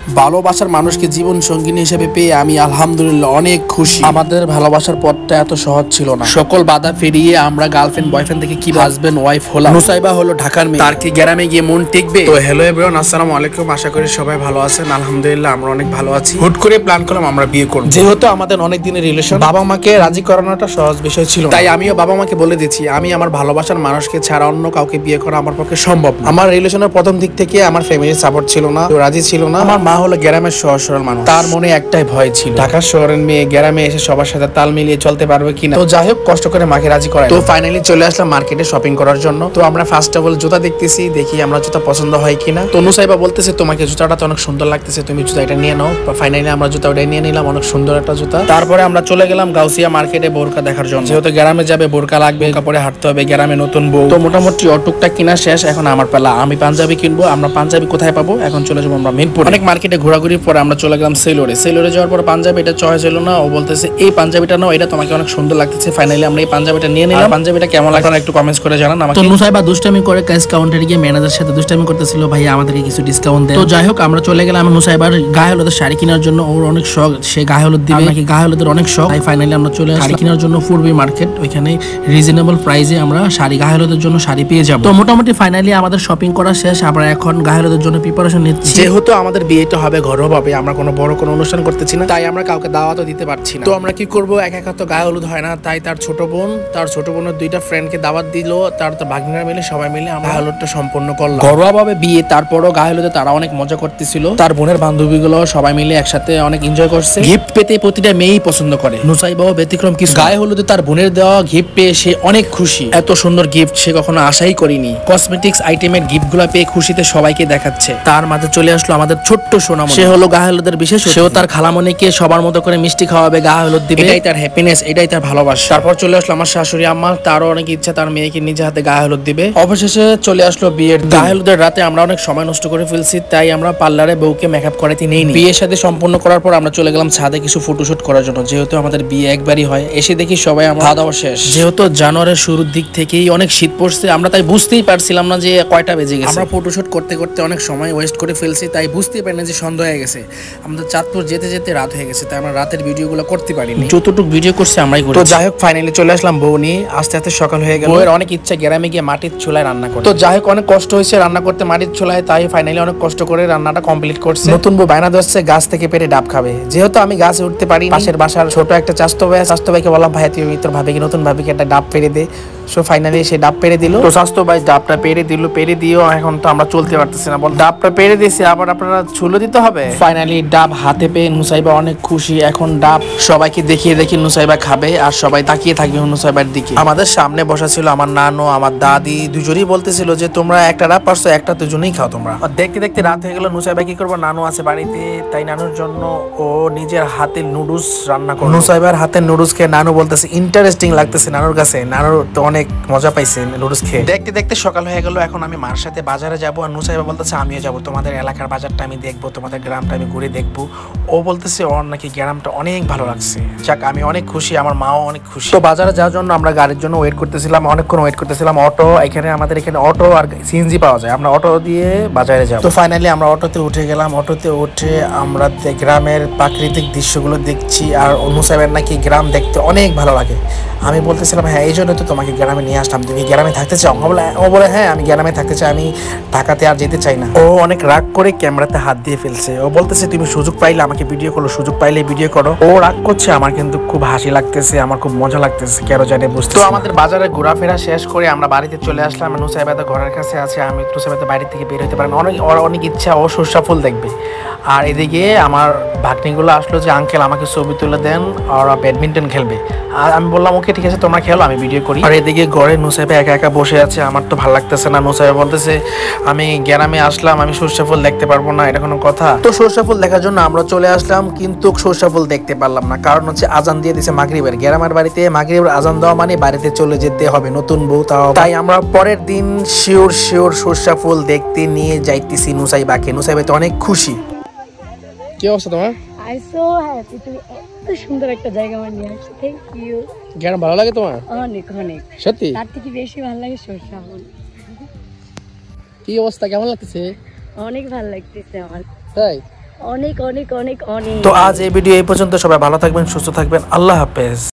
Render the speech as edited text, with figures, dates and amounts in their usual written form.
ভালোবাসার মানুষকে জীবন সঙ্গিনী হিসেবে পেয়ে আমি আলহামদুলিল্লাহ অনেক খুশি। আমাদের ভালোবাসার পথটা এত সহজ ছিল না। সকল বাধা পেরিয়ে আমরা গার্লফ্রেন্ড বয়ফ্রেন্ড থেকে কি হাজবেন্ড ওয়াইফ হলাম। নুসাইবা হলো ঢাকার মেয়ে, তার কি গ্রামে গিয়ে মন টিকবে? তো হ্যালো এভরিওয়ান, আসসালামু আলাইকুম। আশা করি সবাই ভালো আছেন। আলহামদুলিল্লাহ আমরা অনেক ভালো আছি। হুট করে প্ল্যান করলাম আমরা বিয়ে করব। যেহেতু আমাদের অনেক দিনের রিলেশন, বাবা মাকে রাজি করানোটা সহজ বিষয় ছিল, তাই আমিও বাবা মাকে বলে দিয়েছি আমি আমার ভালোবাসার মানুষকে ছাড়া অন্য কাউকে বিয়ে করা আমার পক্ষে সম্ভব না। আমার রিলেশনের প্রথম দিক থেকে আমার ফ্যামিলির সাপোর্ট ছিল না, রাজি ছিল না। আমার মা হলো গ্রামের সহজ সরল মানুষ, তার মনে একটাই ভয় ছিল ঢাকা শহরের মেয়ে গ্রামে এসে সবার সাথে তাল মিলিয়ে চলতে পারবে কিনা। তো যাই হোক, কষ্ট করে মাকে রাজি করাই। তো ফাইনালি চলে আসলাম মার্কেটে শপিং করার জন্য। তো আমরা ফার্স্ট অফ অল জুতা দেখতেছি, দেখি আমরা জুতা পছন্দ হয় কিনা। তো নুসাইবা বলতেছে তোমাকে জুতাটা তো অনেক সুন্দর লাগতেছে, তুমি জুতা এটা নিয়ে নাও। ফাইনালি আমরা জুতা ওটা নিয়ে নিলাম, অনেক সুন্দর একটা জুতা। তারপরে আমরা চলে গেলাম গাউসিয়া মার্কেটে বোরকা দেখার জন্য। যেহেতু গ্রামে যাবে বোরকা লাগবে, কাপড়ে হাঁটতে হবে, গ্রামে নতুন বউ। তো মোটামুটি অটুকটা কিনা শেষ, এখন আমার পালা। আমি পাঞ্জাবি কিনবো। আমরা পাঞ্জাবি কোথায় পাবো? এখন চলে যাবো আমরা মিরপুর। অনেক মার্কেটে ঘোরাঘুরির পরে আমরা চলে গেলাম সেলরে। সেলরে যাওয়ার পর পাঞ্জাবি এটা চয়েস হলো না, ও বলতেছে এই পাঞ্জাবিটা নাও, এটা তোমাকে অনেক সুন্দর লাগতেছে। ফাইনালি আমরা এই পাঞ্জাবিটা নিয়ে নিলাম। পাঞ্জাবিটা কেমন লাগলো একটু কমেন্টস করে জানান আমাকে। তো নুসাইবা দুষ্টামি করে ক্যাশ কাউন্টারে গিয়ে ম্যানেজারের সাথে দুষ্টামি করতেছিল, ভাই আমাদেরকে কিছু ডিসকাউন্ট দেন। তো যাই হোক, আমরা চলে গেলাম নুসাইবার গায়ে হলুদের শাড়ি কেনার জন্য। ওর অনেক শখ, সে গায়ে হলুদ দিবে, নাকি গায়ে হলুদের অনেক শখ। তাই ফাইনালি আমরা চলে শাড়ি কেনার জন্য পূর্বী মার্কেট। ওইখানে রিজনেবল প্রাইসে আমরা শাড়ি গায়ে হলুদের জন্য শাড়ি পেয়ে যাবো। তো মোটামুটি ফাইনালি আমাদের শপিং করা শেষ। আমরা এখন গায়ে হলুদের জন্য প্রিপারেশন নিচ্ছি। যেহেতু আমাদের বিয়েটা হবে ঘরোয়াভাবে, আমরা কোনো বড় কোনো অনুষ্ঠান করতেছি না, তাই আমরা কাউকে দাওয়াতও দিতে পারছি না। তো আমরা কি করবো, একা একা তো গায়ে হলুদ হয় না, তাই তার ছোট বোনের দুইটা ফ্রেন্ডকে দাওয়াত দিল। তার তো ভাগ্নিরা মিলে সবাই মিলে আমরা গায়ে হলুদটা সম্পন্ন করলাম ঘরোয়াভাবে বিয়ে। তারপরও গায়ে হলুদে তারা অনেক মজা করতেছিল। তার বোনের বান্ধবীগুলো সবাই মিলে একসাথে অনেক এনজয় করছে। গিফট পেতে প্রতিটা মেয়েই পছন্দ করে, নুসাইবাও ব্যতিক্রম কিছু। গায়ে হলুদে তার বোনের দেওয়া গিফট পেয়ে সে অনেক খুশি। এত সুন্দর গিফট সে কখনো আশাই করিনি। কসমেটিক্স আইটেমের গিফট গুলা পেয়ে খুশিতে সবাইকে দেখাচ্ছে। তার মাঝে চলে আসলো আমাদের ছোট্ট সোনামণি। সে হলো গায়ে হলুদের বিশেষ, সেও তার খালামণিকে সবার মতো করে মিষ্টি খাওয়াবে, গায়ে হলুদ দিবে। এটাই তার হ্যাপিনেস, এটাই তার ভালোবাসা। তারপর চলে আসলো আমার শাশুড়ি আম্মা, তারও অনেক ইচ্ছা তার মেয়েকে নিজে হাতে গায়ে হলুদ দিবে। অবশেষে চলে আসলো বিয়ের গায়ে হলুদের রাতে। আমরা অনেক সময় নষ্ট করে ফেলছি, তাই আমরা পার্লারে বউকে মেকআপ করাতে নেই। বিয়ের সাথে সম্পূর্ণ করার পর আমরা চলে গেলাম ছাদে কিছু ফটোশুট করার জন্য। যেহেতু আমাদের বিয়ে একবারই হয়, এসে দেখি সবাই আমরা খাওয়া দাওয়া শেষ। যেহেতু জানুয়ারির শুরুর দিক থেকেই অনেক শীত পড়ছে, আমরা তাই বুঝতেই পারছিলাম না যে কয়টা বেজে গেছে। আমরা ফটোশুট করতে করতে অনেক সময় ওয়েস্ট করে ফেলছি, তাই বুঝতেই পারি না যে সন্ধ্যা হয়ে গেছে। আমাদের চাঁদপুর যেতে যেতে রাত হয়ে গেছে, তাই আমরা রাতের ভিডিওগুলো করতে পারিনি। যতটুকু ভিডিও করছি আমরাই করি। তো যাই হোক, ফাইনালি চলে আসলাম বউ নিয়ে। আস্তে আস্তে সকাল হয়ে গেল। বউয়ের অনেক ইচ্ছা গ্রামে গিয়ে মাটির চুলায় রান্না করতে। তো যাই হোক, অনেক কষ্ট হয়েছে রান্না করতে মাটির চুলায়, তাই ফাইনালি অনেক কষ্ট করে রান্নাটা কমপ্লিট করছে। নতুন বউ বায়না ধরছে গাছ থেকে পেরে ডাব খাবে। যেহেতু আমি গাছে উঠতে পারি, পাশের বাসার ছোট একটা চাস্তো ভাইকে বললাম, ভাই তুমি তোর ভাবিকে নতুন ভাবিকে একটা ডাব পেরে দে। সো ফাইনালি সে ডাব পেরে দিল। তো স্বাস্থ্য ভাই ডাবটা পেরে দিল, পেরে দিও। এখন তো আমরা চলতে পারতেছি না, বল ডাবটা পেরে দিয়েছি, আবার আপনারা ছুলো দিতে হবে। ফাইনালি ডাব হাতে পেয়ে নুসাইবা অনেক খুশি। এখন ডাব সবাইকে দেখিয়ে দেখি নুসাইবা খাবে, আর সবাই তাকিয়ে থাকবে নুসাইবার দিকে। আমাদের সামনে বসা ছিল আমার নানু, আমার দাদি, দুজনেই বলতেছিল যে তোমরা একটা ডাব পারছো, একটা দুজনেই খাও তোমরা। দেখতে দেখতে রাত হয়ে গেল। নুসাইবা কি করবো, নানু আছে বাড়িতে, তাই নানুর জন্য ও নিজের হাতে নুডলস রান্না করলো। নুসাইবার হাতে নুডলস খেয়ে নানু বলতেছে ইন্টারেস্টিং লাগতেছে নানুর কাছে। নানুর তো অনেক মজা পাইছে নুডলস খেয়ে। দেখতে দেখতে সকাল হয়ে গেল। এখন আমি মার সাথে বাজারে যাবো, আর নুসাইবা বলতেছে আমিও যাবো, তোমাদের এলাকার বাজারটা আমি দেখবো, তোমাদের গ্রামটা আমি ঘুরে দেখবো। ও বলতেছে ওর নাকি গ্রামটা অনেক ভালো লাগছে। যাক, আমি অনেক খুশি, আমার মাও অনেক খুশি। তো বাজারে যাওয়ার জন্য আমরা গাড়ির জন্য ওয়েট করতেছিলাম, অনেকক্ষণ ওয়েট করতেছিলাম। অটো আমাদের এখানে অটো আর সিএনজি পাওয়া যায়, আমরা অটো দিয়ে বাজারে যাবো। তো ফাইনালি আমরা অটোতে উঠে গেলাম। অটোতে উঠে আমরা গ্রামের প্রাকৃতিক দৃশ্যগুলো দেখছি। আর নুসাইবার নাকি গ্রাম দেখতে অনেক ভালো লাগে। আমি বলতেছিলাম হ্যাঁ, এই জন্য তো তোমাকে গ্রামে নিয়ে আসলাম, তুমি গ্রামে থাকতে চাও? ও বলে হ্যাঁ, আমি গ্রামে থাকতে চাই, আমি ঢাকাতে আর যেতে চাই না। ও অনেক রাগ করে ক্যামেরাতে হাত দিয়ে ফেলছে। ও বলতেছে তুমি সুযোগ পাইলে আমাকে ভিডিও করো, সুযোগ পাইলে ভিডিও করো। ও রাগ করছে, আমার কিন্তু খুব হাসি লাগতেছে, আমার খুব মজা লাগতেছে, কেন জানি বুঝতে। তো আমাদের বাজারে ঘোরাফেরা শেষ করে আমরা বাড়িতে চলে আসলাম। নুসাইবা তো ঘরের কাছে আছে, আমি নুসাইবা তো বাইরে থেকে বের হতে পারি না। অনেক ইচ্ছা ও সরষা ফুল দেখবে। আর এদিকে আমার ভাগ্নিগুলো আসলো যে আঙ্কেল আমাকে ছবি তুলে দেন, ওরা ব্যাডমিন্টন খেলবে। আর আমি বললাম ওকে ঠিক আছে তোমরা খেলো, আমি ভিডিও করি। আর এদিকে ঘরে নুসাইবা একা একা বসে আছে, আমার তো ভালো লাগতেছে না। নুসাইবা বলতেছে আমি গ্রামে আসলাম, আমি সরষা ফুল দেখতে পারবো না, এটা কোনো কথা? তো সরষা ফুল দেখার জন্য আমরা চলে আসলাম, কিন্তু সরষা ফুল দেখতে পারলাম না। কারণ হচ্ছে আজান দিয়ে দিছে মাগরিবের। গ্রামের বাড়িতে মাগরিবের আজান দেওয়া মানে বাড়িতে চলে যেতে হবে, নতুন বউ তাও। তাই আমরা পরের দিন শিওর সরষা ফুল দেখতে নিয়ে যাইতেছি নুসাইবাকে। নুসাইবা তো অনেক খুশি। কি অবস্থা তোমার? আই সো হ্যাপি, তুমি এত সুন্দর একটা জায়গা আমার নিয়ে আসছো। Thank you. গ্রাম ভালো লাগে তোমার? অনেক অনেক, সত্যি? তার থেকে বেশি ভালো লাগে সরষা ফুল। কি অবস্থা, কেমন লাগতেছে? অনেক ভালো লাগতেছে আমার। তাই? অনেক অনেক অনেক অনেক। তো আজ এই ভিডিও এই পর্যন্ত, সবাই ভালো থাকবেন, সুস্থ থাকবেন, আল্লাহ হাফেজ।